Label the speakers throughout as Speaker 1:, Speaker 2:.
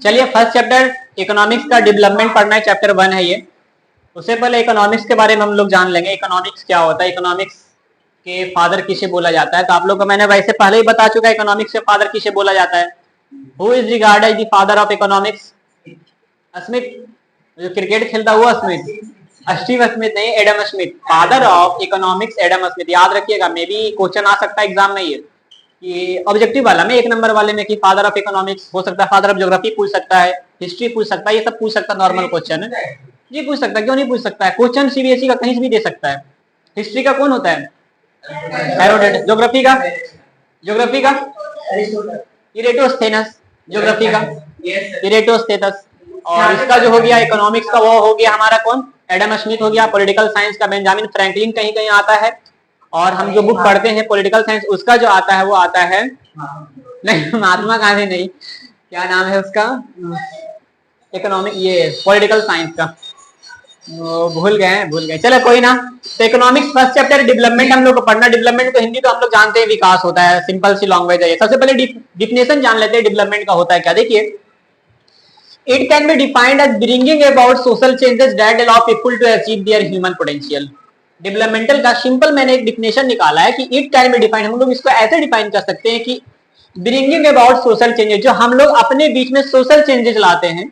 Speaker 1: चलिए first chapter economics का development पढ़ना है, चैप्टर 1 है ये। उससे पहले इकोनॉमिक्स के बारे में हम लोग जान लेंगे, इकोनॉमिक्स क्या होता है, इकोनॉमिक्स के फादर किसे बोला जाता है। तो आप लोग को मैंने वैसे पहले ही बता चुका है इकोनॉमिक्स के फादर किसे बोला जाता है। Who is regarded the father of economics? Smith, जो क्रिकेट खेलता हुआ स्मिथ, स्टीव स्मिथ नहीं, Adam Smith, father of economics Adam Smith. याद रखिएगा, मे भी क्वेश्चन आ सकता है एग्जाम में ये कि ऑब्जेक्टिव वाला में, 1 नंबर वाले में, कि फादर ऑफ इकोनॉमिक्स हो सकता है, फादर ऑफ ज्योग्राफी पूछ सकता है, हिस्ट्री पूछ सकता है, ये सब पूछ सकता है, नॉर्मल क्वेश्चन है जी, पूछ सकता है, क्यों नहीं पूछ सकता है। क्वेश्चन सीबीएसई का कहीं से भी दे सकता है। हिस्ट्री का कौन होता है? हेरोडोटस। ज्योग्राफी का इरेटोस्थेनस, ज्योग्राफी का इरेटोस्थेनस। और इसका जो हो गया इकोनॉमिक्स का, वो हो गया हमारा कौन? एडम स्मिथ हो गया। पॉलिटिकल साइंस का बेंजामिन फ्रैंकलिन कहीं कहीं आता है। और हम जो बुक पढ़ते हैं पॉलिटिकल साइंस, उसका जो आता है वो आता है नहीं, महात्मा गांधी नहीं, क्या नाम है उसका, इकोनॉमिक, ये पॉलिटिकल साइंस का भूल गए, चलो कोई ना। तो इकोनॉमिक्स फर्स्ट चैप्टर डेवलपमेंट हम लोग को पढ़ना। डेवलपमेंट को हिंदी तो हम लोग जानते हैं विकास होता है, सिंपल सी लैंग्वेज है। सबसे पहले डिफिनेशन जान लेते हैं डेवलपमेंट का होता है क्या। देखिए, it can be defined as bringing about social changes that allow people to achieve their human potential. Developmental का सिंपल मैंने एक डिफिनेशन निकाला है कि इट कैन बी डिफाइंड, हम लोग इसको ऐसे डिफाइन कर सकते हैं कि ब्रिंगिंग अबाउट सोशल चेंजेस, जो हम लोग अपने बीच में सोशल चेंजेस लाते हैं,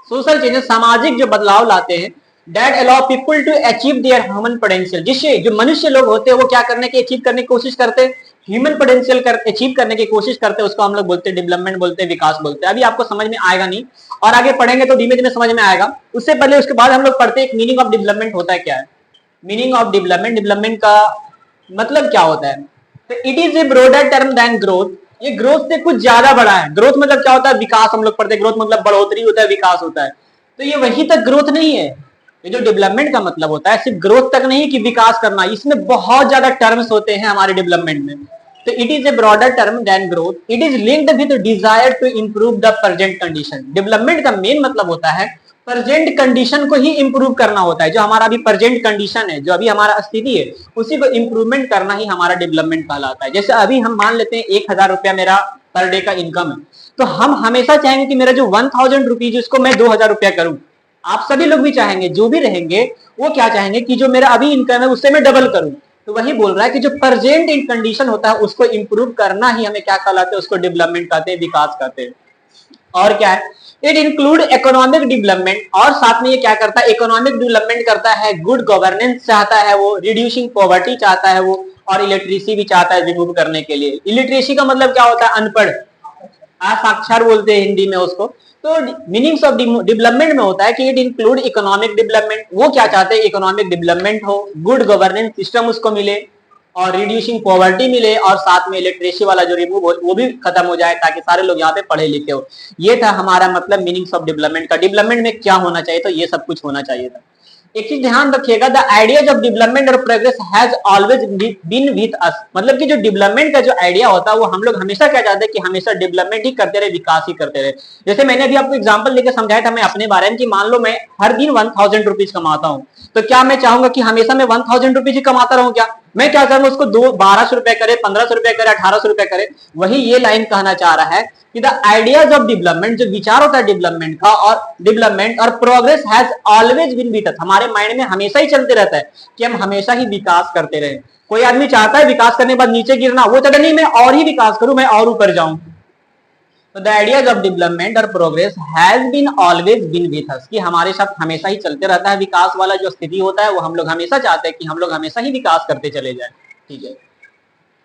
Speaker 1: सोशल चेंजेस सामाजिक जो बदलाव लाते हैं, that allow people to achieve their human potential, जिससे जो मनुष्य लोग होते हैं वो क्या करने की, अचीव करने की कोशिश करते हैं, ह्यूमन पोटेंशियल अचीव करने की कोशिश करते हैं, उसको हम लोग बोलते हैं डेवलपमेंट, बोलते हैं विकास बोलते हैं। अभी आपको समझ में आएगा नहीं, और आगे पढ़ेंगे तो धीमे धीमे समझ में आएगा। उससे पहले उसके बाद हम लोग पढ़ते हैं मीनिंग ऑफ डेवलपमेंट होता है क्या है। मीनिंग ऑफ डेवलपमेंट, डेवलपमेंट का मतलब क्या होता है। तो it is a broader term than growth, ये ग्रोथ से कुछ ज्यादा बड़ा है। ग्रोथ मतलब क्या होता है, विकास हम लोग पढ़ते हैं, ग्रोथ मतलब बढ़ोतरी होता है, विकास होता है। तो ये वहीं तक ग्रोथ नहीं है। ये जो डेवलपमेंट का मतलब होता है सिर्फ ग्रोथ तक नहीं कि विकास करना, इसमें बहुत ज्यादा टर्म्स होते हैं हमारे डेवलपमेंट में। तो it is a broader term than growth, it is linked with desire to improve the present condition. Development का मेन मतलब होता है प्रेजेंट कंडीशन को ही इंप्रूव करना होता है। जो हमारा अभी प्रेजेंट कंडीशन है, जो अभी हमारा स्थिति है, उसी को इंप्रूवमेंट करना ही हमारा डेवलपमेंट कहलाता है। जैसे अभी हम मान लेते हैं 1000 रुपया मेरा पर डे का इनकम है, तो हम हमेशा चाहेंगे कि मेरा जो 1000 रुपीज उसको मैं 2000 रुपया करूं। आप सभी लोग भी चाहेंगे, जो भी रहेंगे वो क्या चाहेंगे कि जो मेरा अभी इनकम है उससे मैं डबल करूं। तो वही बोल रहा है कि जो प्रेजेंट इन कंडीशन होता है उसको इंप्रूव करना ही हमें क्या कहलाते हैं, उसको डेवलपमेंट कहते हैं, विकास कहते हैं। और क्या है, इट इंक्लूड इकोनॉमिक डेवलपमेंट, और साथ में ये क्या करता है, इकोनॉमिक डेवलपमेंट करता है, गुड गवर्नेंस चाहता है वो, रिड्यूसिंग पॉवर्टी चाहता है वो, और इलिटरेसी भी चाहता है रिमूव करने के लिए। इलिटरेसी का मतलब क्या होता है, अनपढ़, असाक्षर बोलते हैं हिंदी में उसको। तो मीनिंग्स ऑफ डेवलपमेंट में होता है कि इट इंक्लूड इकोनॉमिक डेवलपमेंट, वो क्या चाहते हैं, इकोनॉमिक डेवलपमेंट हो, गुड गवर्नेंस सिस्टम उसको मिले, और रिड्यूसिंग पॉवर्टी मिले, और साथ में इलेक्ट्रेसी वाला जो रिमूव हो वो भी खत्म हो जाए, ताकि सारे लोग यहाँ पे पढ़े लिखे हो। ये था हमारा मतलब मीनिंग्स ऑफ डेवलपमेंट का। डेवलपमेंट में क्या होना चाहिए, तो ये सब कुछ होना चाहिए था। एक चीज ध्यान रखिएगा, द आइडियाज ऑफ डेवलपमेंट और progress has always been with us. मतलब कि जो डेवलपमेंट का जो आइडिया होता है वो हम लोग हमेशा क्या चाहते हैं कि हमेशा डेवलपमेंट ही करते रहे, विकास ही करते रहे। जैसे मैंने अभी आपको एग्जांपल लेकर समझाया था मैं अपने बारे में कि मान लो मैं हर दिन 1000 रुपीज कमाता हूँ, तो क्या मैं चाहूंगा कि हमेशा मैं 1000 रुपीज ही कमाता रहूं क्या? मैं क्या चाहूंगा उसको 1200 रुपए करे, 1500 रुपए करे, 1800 रुपए करे। वही ये लाइन कहना चाह रहा है कि द आइडियाज ऑफ डेवलपमेंट, जो विचार होता है डेवलपमेंट का, और डेवलपमेंट और progress has always been with us, हमारे माइंड में हमेशा ही चलते रहता है कि हम हमेशा ही विकास करते रहे। कोई आदमी चाहता है विकास करने के बाद नीचे गिरना, वो चाहता नहीं मैं और ही विकास करूं, मैं और ऊपर जाऊं। तो द आइडियाज ऑफ डेवलपमेंट और progress has been always been with us, कि हमारे साथ हमेशा ही चलते रहता है। विकास वाला जो स्थिति होता है वो हम लोग हमेशा चाहते हैं कि हम लोग हमेशा ही विकास करते चले जाए। ठीक है,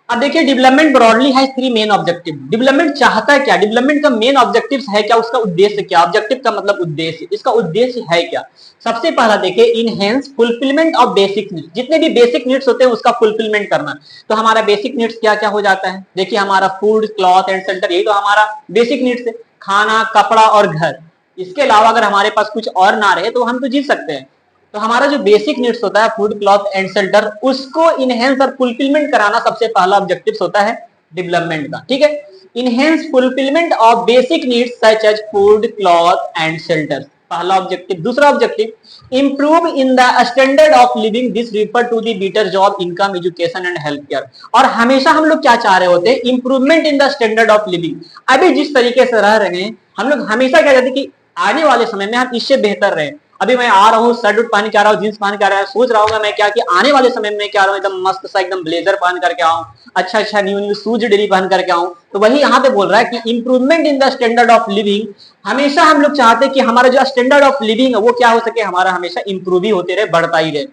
Speaker 1: अब देखिए डेवलपमेंट ब्रॉडली है 3 मेन ऑब्जेक्टिव। डेवलपमेंट चाहता है क्या, डेवलपमेंट का मेन ऑब्जेक्टिव्स है क्या, उसका उद्देश्य क्या। ऑब्जेक्टिव का मतलब उद्देश्य, इसका उद्देश्य है क्या। सबसे पहला देखिए, enhance fulfilment of basic needs, जितने भी बेसिक नीड्स होते हैं उसका फुलफिलमेंट करना। तो हमारा बेसिक नीड्स क्या क्या हो जाता है, देखिए हमारा फूड, क्लॉथ एंड शेल्टर, यही तो हमारा बेसिक नीड्स है, खाना, कपड़ा और घर। इसके अलावा अगर हमारे पास कुछ और ना रहे तो हम तो जी सकते हैं। तो हमारा जो बेसिक नीड्स होता है, फूड, क्लॉथ एंड शेल्टर, उसको इनहेंस और फुलफिलमेंट कराना सबसे पहला ऑब्जेक्टिव होता है डेवलपमेंट का। ठीक है, enhance fulfilment of basic needs such as food, cloth and shelter, पहला ऑब्जेक्टिव। दूसरा objective, improve in the standard of living, this refer to the better job, income, education and health care. और हमेशा हम लोग क्या चाह रहे होते हैं, improvement in the standard of living. अभी जिस तरीके से रह रहे हैं हम लोग हमेशा क्या चाहते कि आने वाले समय में हम इससे बेहतर रहे। अभी मैं आ रहा हूँ, शर्ट उट पहन के आ रहा हूँ, जींस पहन के आ रहा हूँ, सोच रहा हूँ मैं क्या कि आने वाले समय में क्या आ रहा हूँ, एकदम मस्त सा एकदम ब्लेजर पहन करके आऊँ, अच्छा अच्छा न्यू न्यू शूज डेली पहन करके आऊँ। तो वही यहाँ पे बोल रहा है कि improvement in the standard of living, हमेशा हम लोग चाहते हैं कि हमारा जो स्टैंडर्ड ऑफ लिविंग है वो क्या हो सके, हमारा हमेशा इंप्रूव ही होते रहे, बढ़ता ही रहे।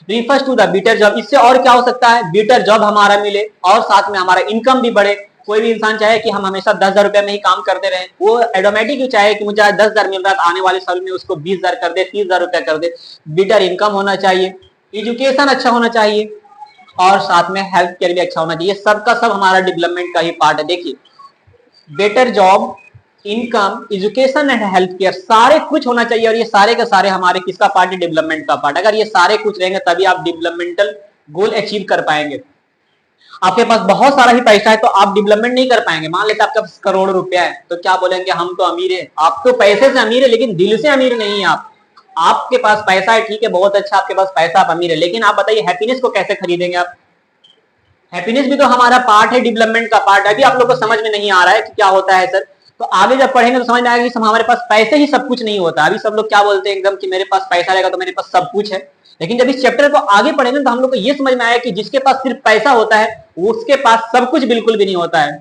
Speaker 1: Refers to the better job, इससे और क्या हो सकता है, बेटर जॉब हमारा मिले और साथ में हमारा इनकम भी बढ़े। कोई भी इंसान चाहे कि हम हमेशा 10,000 रुपए में ही काम करते रहे, वो ऑटोमेटिक क्यों चाहे कि मुझे 10,000 मिल रहा है आने वाले साल में उसको 20,000 कर दे, 30,000 रुपया कर दे। बेटर इनकम होना चाहिए, एजुकेशन अच्छा होना चाहिए और साथ में हेल्थ केयर भी अच्छा होना चाहिए। सबका सब हमारा डेवलपमेंट का ही पार्ट है। देखिए better job, income, education and health care सारे कुछ होना चाहिए और ये सारे के सारे हमारे किसका पार्ट है, डेवलपमेंट का पार्ट। अगर ये सारे कुछ रहेंगे तभी आप डेवलपमेंटल गोल अचीव कर पाएंगे। आपके पास बहुत सारा ही पैसा है तो आप डेवलपमेंट नहीं कर पाएंगे। मान लेते आपके पास करोड़ रुपया है तो क्या बोलेंगे, हम तो अमीर है। आप तो पैसे से अमीर है लेकिन दिल से अमीर नहीं है आप। आपके पास पैसा है, ठीक है, बहुत अच्छा, आपके पास पैसा, आप अमीर है, लेकिन आप बताइए हैप्पीनेस को कैसे खरीदेंगे आप। हैप्पीनेस भी तो हमारा पार्ट है, डेवलपमेंट का पार्ट है। अभी आप लोग को समझ में नहीं आ रहा है कि क्या होता है सर, तो आगे जब पढ़ेंगे तो समझ में आएगा कि हमारे पास पैसे ही सब कुछ नहीं होता। अभी सब लोग क्या बोलते हैं एकदम कि मेरे पास पैसा रहेगा तो मेरे पास सब कुछ है, लेकिन जब इस चैप्टर को आगे पढ़ेंगे तो हम लोग को ये समझ में आया कि जिसके पास सिर्फ पैसा होता है उसके पास सब कुछ बिल्कुल भी नहीं होता है।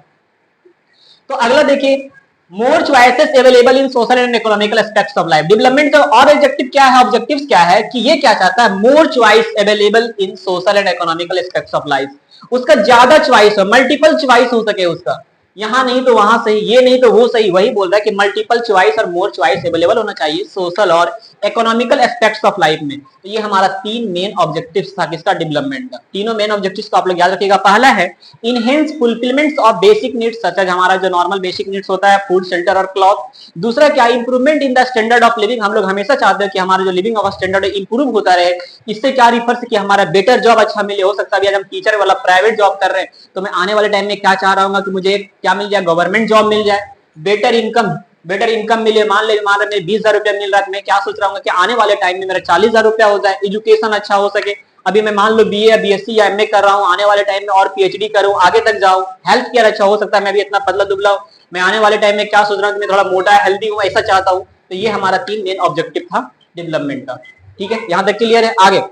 Speaker 1: तो अगला देखिए, मोर choices available in social and economical aspects of life. Development का और ऑब्जेक्टिव क्या है, ऑब्जेक्टिव्स क्या है कि ये क्या चाहता है, more choice available in social and economical aspects of life. उसका ज्यादा चॉइस हो, मल्टीपल चॉइस हो सके उसका, यहाँ नहीं तो वहां सही, ये नहीं तो वो सही। वही बोल रहा है कि मल्टीपल चॉइस और मोर चॉइस अवेलेबल होना चाहिए सोशल और इकोनॉमिकल एस्पेक्ट्स ऑफ लाइफ में। तो ये हमारा 3 मेन ऑब्जेक्टिव्स था किसका, डेवलपमेंट का। तीनों मेन ऑब्जेक्टिव्स को आप लोग याद रखिएगा। पहला है enhance fulfilment of basic needs such as, हमारा जो नॉर्मल बेसिक नीड्स होता है, फूड, शेल्टर और क्लॉथ। दूसरा क्या, improvement in the standard of living, हम लोग हमेशा चाहते हैं कि हमारा जो लिविंग ऑफ स्टैंडर्ड इंप्रूव होता रहे। इससे क्या रिफर्स कि हमारा बेटर जॉब अच्छा मिले। हो सकता है अभी हम टीचर वाला प्राइवेट जॉब कर रहे हैं तो मैं आने वाले टाइम में क्या चाह रहा हूँ कि मुझे क्या मिल जाए, गवर्नमेंट जॉब मिल जाए, बेटर इनकम मिले। मान ले 20,000 रुपया मिल रहा है, मैं क्या सोच रहा हूँ कि आने वाले टाइम में मेरा 40,000 रुपया हो जाए, एजुकेशन अच्छा हो सके। अभी मैं मान लो बीए या बीएससी या एमए कर रहा हूँ, आने वाले टाइम में और पीएचडी करूँ, आगे तक जाऊँ। हेल्थ केयर अच्छा हो सकता है, मैं भी इतना पतला दुबला हूँ, मैं आने वाले टाइम में क्या सोच रहा हूँ कि मैं थोड़ा मोटा हेल्दी हूँ, ऐसा चाहता हूँ। तो ये हमारा 3 मेन ऑब्जेक्टिव था डेवलपमेंट का। ठीक है, यहां तक क्लियर है। आगे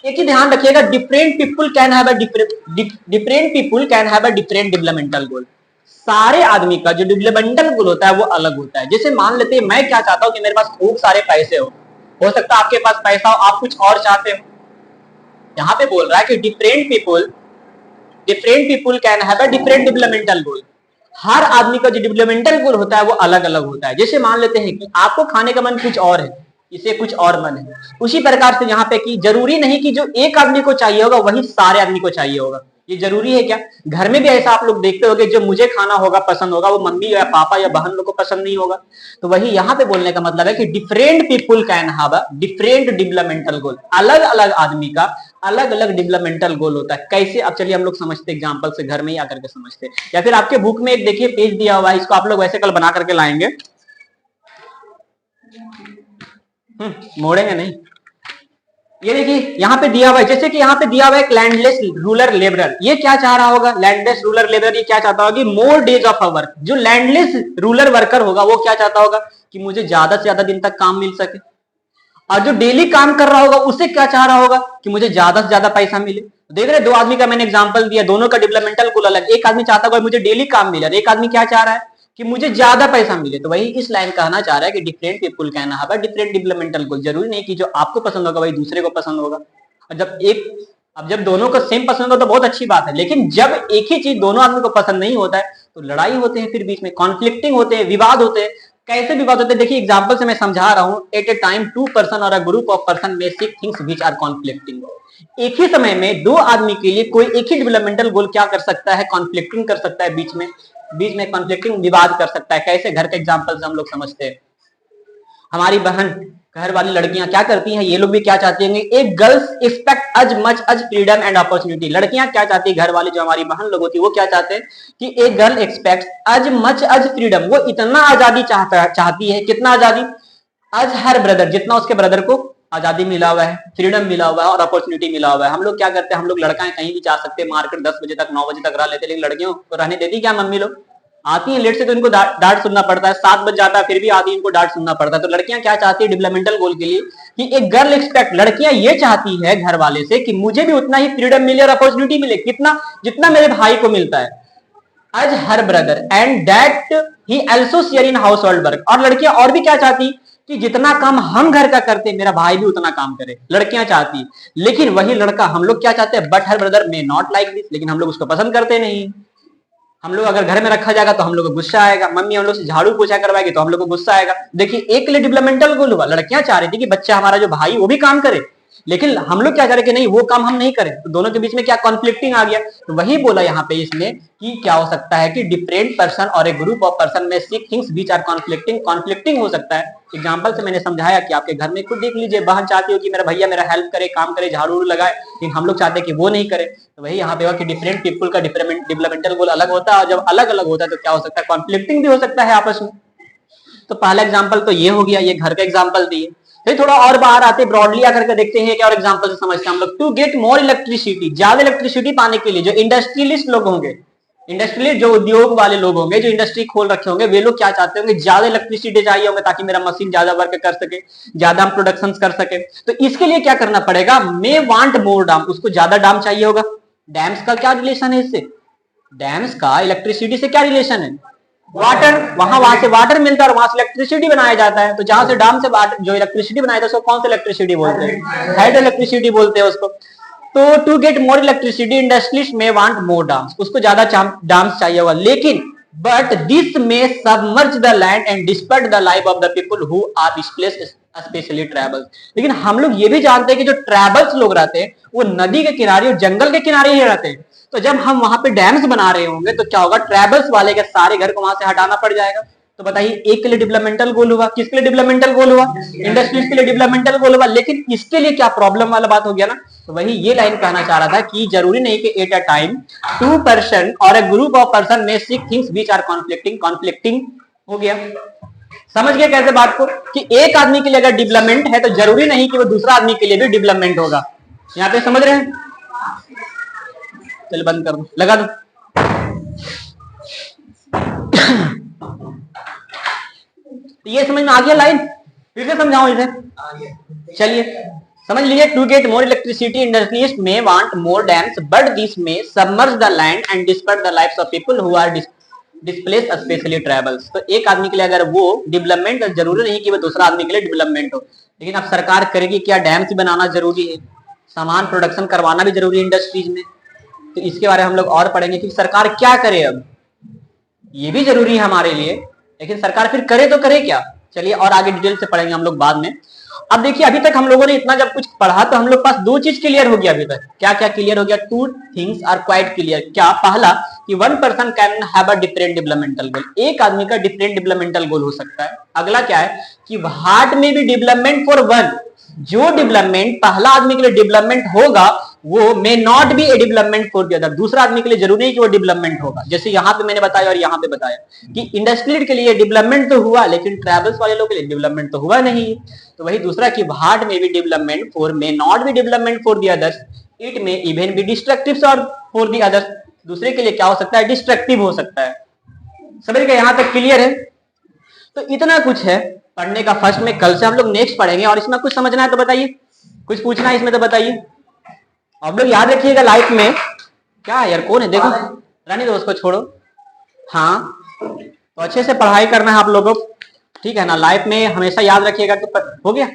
Speaker 1: एक ही ध्यान रखिएगा, different people can have a different developmental goal. सारे आदमी का जो डेवलपमेंटल गोल होता है वो अलग होता है। जैसे मान लेते हैं मैं क्या चाहता हूं कि मेरे पास खूब सारे पैसे हो सकता है आपके पास पैसा हो, आप कुछ और चाहते हो। यहां पे बोल रहा है कि different people can have a different developmental goal. हर आदमी का जो डेवलपमेंटल गोल होता है वो अलग अलग होता है। जैसे मान लेते हैं कि आपको खाने का मन कुछ और है, इसे कुछ और मन है। उसी प्रकार से यहाँ पे कि जरूरी नहीं कि जो एक आदमी को चाहिए होगा वही सारे आदमी को चाहिए होगा। ये जरूरी है क्या, घर में भी ऐसा आप लोग देखते होंगे, जो मुझे खाना होगा पसंद होगा वो मम्मी या पापा या बहन लोग को पसंद नहीं होगा। तो वही यहाँ पे बोलने का मतलब है कि different people can have a different developmental goal. अलग अलग आदमी का अलग अलग डेवलपमेंटल गोल होता है। कैसे, अब चलिए हम लोग समझते एग्जांपल से, घर में ही आकर के समझते। या फिर आपके बुक में एक देखिए पेज दिया हुआ है, इसको आप लोग वैसे कल बना करके लाएंगे, मोड़ेंगे नहीं। ये देखिए यहाँ पे दिया हुआ है, जैसे कि यहाँ पे दिया हुआ है लैंडलेस रूरल लेबरर। ये क्या चाह रहा होगा, लैंडलेस रूरल लेबरर ये क्या चाहता होगा कि मोर डेज ऑफ वर्क। जो लैंडलेस रूरल वर्कर होगा वो क्या चाहता होगा कि मुझे ज्यादा से ज्यादा दिन तक काम मिल सके। और जो डेली काम कर रहा होगा उसे क्या चाह रहा होगा कि मुझे ज्यादा से ज्यादा पैसा मिले। देख रहे, 2 आदमी का मैंने एग्जांपल दिया, दोनों का डेवलपमेंटल गोल अलग। एक आदमी चाहता होगा मुझे डेली काम मिले, एक आदमी क्या चाह रहा है कि मुझे ज्यादा पैसा मिले। तो वही इस लाइन कहना चाह रहा है कि different people can have a different developmental goal. जरूरी नहीं कि जो आपको पसंद होगा वही दूसरे को पसंद होगा। अब जब दोनों को सेम पसंद हो तो बहुत अच्छी बात है, लेकिन जब एक ही चीज दोनों आदमी को पसंद नहीं होता है तो लड़ाई होते हैं, फिर बीच में कॉन्फ्लिक्टिंग होते हैं, विवाद होते हैं। कैसे विवाद होते हैं, देखिए एग्जांपल से मैं समझा रहा हूं। एट ए टाइम 2 पर्सन और अ ग्रुप ऑफ पर्सन में seek things which are conflicting. एक ही समय में 2 आदमी के लिए कोई एक ही डेवलपमेंटल गोल क्या कर सकता है, कॉन्फ्लिक्टिंग कर सकता है, बीच में कॉन्फ्लिक्टिंग विवाद कर सकता है। कैसे, घर के एग्जांपल से हम लोग समझते हैं। हमारी बहन, घर वाली लड़कियां क्या करती हैं, ये लोग भी क्या चाहती हैं, एक girls expect as much as freedom and opportunity. लड़कियां क्या चाहती है, घर वाली जो हमारी बहन लोग होती है वो क्या चाहते हैं कि एक girl expect as much as freedom, वो इतना आजादी चाहती है, कितना आजादी, अज हर ब्रदर, जितना उसके ब्रदर को आजादी मिला हुआ है, फ्रीडम मिला हुआ है और अपॉर्चुनिटी मिला हुआ है। हम लोग क्या करते हैं, हम लोग लड़का कहीं भी जा सकते हैं, मार्केट 10 बजे तक 9 बजे तक रह लेते, लेकिन लड़कियों को रहने देती क्या मम्मी लोग, आती है लेट से तो इनको डांट सुनना पड़ता है, 7 बज जाता है फिर भी आती है, इनको डांट सुनना पड़ता है। तो लड़कियां क्या चाहती है डेवलपमेंटल गोल के लिए कि एक गर्ल एक्सपेक्ट, लड़कियां ये चाहती है घर वाले से कि मुझे भी उतना ही फ्रीडम मिले और अपॉर्चुनिटी मिले, कितना जितना मेरे भाई को मिलता है, as her brother, and that he also share in household work. और लड़कियां और भी क्या चाहती कि जितना काम हम घर का करते हैं मेरा भाई भी उतना काम करे, लड़कियां चाहती। लेकिन वही लड़का, हम लोग क्या चाहते हैं, but her brother may not like this, लेकिन हम लोग उसको पसंद करते नहीं। हम लोग अगर घर में रखा जाएगा तो हम लोग को गुस्सा आएगा, मम्मी हम लोग से झाड़ू पोछा करवाएगी तो हम लोग को गुस्सा आएगा। देखिए एक के लिए डेवलपमेंटल गोल हुआ, लड़कियां चाह रही थी कि बच्चा हमारा जो भाई वो भी काम करे, लेकिन हम लोग क्या करें कि नहीं वो काम हम नहीं करें, तो दोनों के बीच में क्या कॉन्फ्लिक्टिंग आ गया। तो वही बोला यहाँ पे इसने कि क्या हो सकता है कि डिफरेंट पर्सन और ए ग्रुप ऑफ पर्सन में seek things which are conflicting, conflicting हो सकता है। एग्जांपल से मैंने समझाया कि आपके घर में खुद देख लीजिए, बहन चाहती हो कि मेरा भैया मेरा हेल्प करे, काम करे, झाड़ू लगाए, लेकिन हम लोग चाहते हैं कि वो नहीं करे। तो वही यहाँ पे हुआ कि डिफरेंट पीपल का डेवलपमेंटल गोल अलग होता है, और जब अलग अलग होता है तो क्या हो सकता है, कॉन्फ्लिक्टिंग भी हो सकता है आपस में। तो पहला एग्जाम्पल तो ये हो गया, ये घर का एग्जाम्पल दिए। फिर थोड़ा और बाहर आते ब्रॉडली आकर के देखते हैं क्या और एग्जांपल से समझते हैं हम लोग। टू गेट मोर इलेक्ट्रिसिटी, ज्यादा इलेक्ट्रिसिटी पाने के लिए जो इंडस्ट्रियलिस्ट लोग होंगे, इंडस्ट्रियलिस्ट जो उद्योग वाले लोग होंगे, जो इंडस्ट्री खोल रखे होंगे, वे लोग क्या चाहते होंगे, ज्यादा इलेक्ट्रिसिटी चाहिए होंगे ताकि मेरा मशीन ज्यादा वर्क कर सके, ज्यादा हम प्रोडक्शन कर सके। तो इसके लिए क्या करना पड़ेगा, मे वांट मोर डैम, उसको ज्यादा डैम चाहिए होगा। डैम्स का क्या रिलेशन है इससे, डैम्स का इलेक्ट्रिसिटी से क्या रिलेशन है, वाटर, वहां से वाटर मिलता है और वहां से इलेक्ट्रिसिटी बनाया जाता है। तो जहां से डैम से जो इलेक्ट्रिसिटी बनाया जाता है उसको कौन सा इलेक्ट्रिसिटी बोलते हैं, हाइड्रो इलेक्ट्रिसिटी बोलते हैं उसको। तो to get more electricity industries में वांट मोर डैम्स, उसको ज्यादा डैम्स चाहिए होगा, लेकिन बट दिस में submerge the land and disturb the life of the people who are displaced specially tribals. लेकिन हम लोग ये भी जानते हैं कि जो ट्रैवल्स लोग रहते हैं वो नदी के किनारे और जंगल के किनारे ही रहते हैं। तो जब हम वहां पे डैम्स बना रहे होंगे तो क्या होगा, ट्रैवल्स वाले के सारे घर को वहां से हटाना पड़ जाएगा। तो बताइए एक के लिए डेवलपमेंटल गोल हुआ, किसके लिए डेवलपमेंटल गोल हुआ, इंडस्ट्रीज के लिए डेवलपमेंटल गोल हुआ, लेकिन इसके लिए क्या प्रॉब्लम वाला बात हो गया ना। तो वही ये लाइन कहना चाह रहा था कि जरूरी नहीं कि at a time two person और अ ग्रुप ऑफ पर्सन में seek things which are conflicting, conflicting हो गया। समझ गए कैसे बात को, कि एक आदमी के लिए अगर डेवलपमेंट है तो जरूरी नहीं कि वो दूसरा आदमी के लिए भी डेवलपमेंट होगा। यहाँ पे समझ रहे हैं, चलो बंद कर दो, लगा दो। ये समझ में आ गया लाइन, फिर से समझाऊं इसे, चलिए समझ लीजिए। To get more electricity industries में want more dams but this में submerge the land and disturb the lives of people who are displaced specially tribals. तो एक आदमी के लिए अगर वो डेवलपमेंट, जरूरी नहीं कि वो दूसरा आदमी के लिए डेवलपमेंट हो, लेकिन अब सरकार करेगी क्या, डैम्स बनाना जरूरी है, सामान प्रोडक्शन करवाना भी जरूरी है इंडस्ट्रीज में। तो इसके बारे में हम लोग और पढ़ेंगे कि सरकार क्या करे, अब ये भी जरूरी है हमारे लिए, लेकिन सरकार फिर करे तो करे क्या। चलिए और आगे डिटेल से पढ़ेंगे हम लोग बाद में। अब देखिए अभी तक हम लोगों ने इतना जब कुछ पढ़ा तो हम लोग पास दो चीज क्लियर हो गया अभी तक। क्या क्या क्लियर हो गया, two things are quite clear. क्या, पहला कि one person can have a different developmental goal, एक आदमी का डिफरेंट डेवलपमेंटल गोल हो सकता है। अगला क्या है कि what may be development for one, जो डेवलपमेंट पहला आदमी के लिए डेवलपमेंट होगा वो मे not B A development for the other, दूसरा आदमी के लिए जरूरी नहीं कि वो डेवलपमेंट होगा। जैसे यहाँ पे मैंने बताया और यहाँ पे बताया कि इंडस्ट्री के लिए डेवलपमेंट तो हुआ लेकिन ट्रैवल्स वाले लोग के लिए डेवलपमेंट तो हुआ नहीं। तो वही दूसरा कि what may be development for may not be development for the others, it may even be destructive for the others, दूसरे के लिए क्या हो सकता है, डिस्ट्रक्टिव हो सकता है। समझ गए, यहाँ तक क्लियर है। तो इतना कुछ है पढ़ने का फर्स्ट में, कल से हम लोग नेक्स्ट पढ़ेंगे। और इसमें कुछ समझना है तो बताइए, कुछ पूछना है इसमें तो बताइए। आप लोग याद रखिएगा लाइफ में, क्या यार कौन है देखो, रहने दो उसको, छोड़ो। हाँ तो अच्छे से पढ़ाई करना है आप लोगों को, ठीक है ना। लाइफ में हमेशा याद रखिएगा कि हो गया।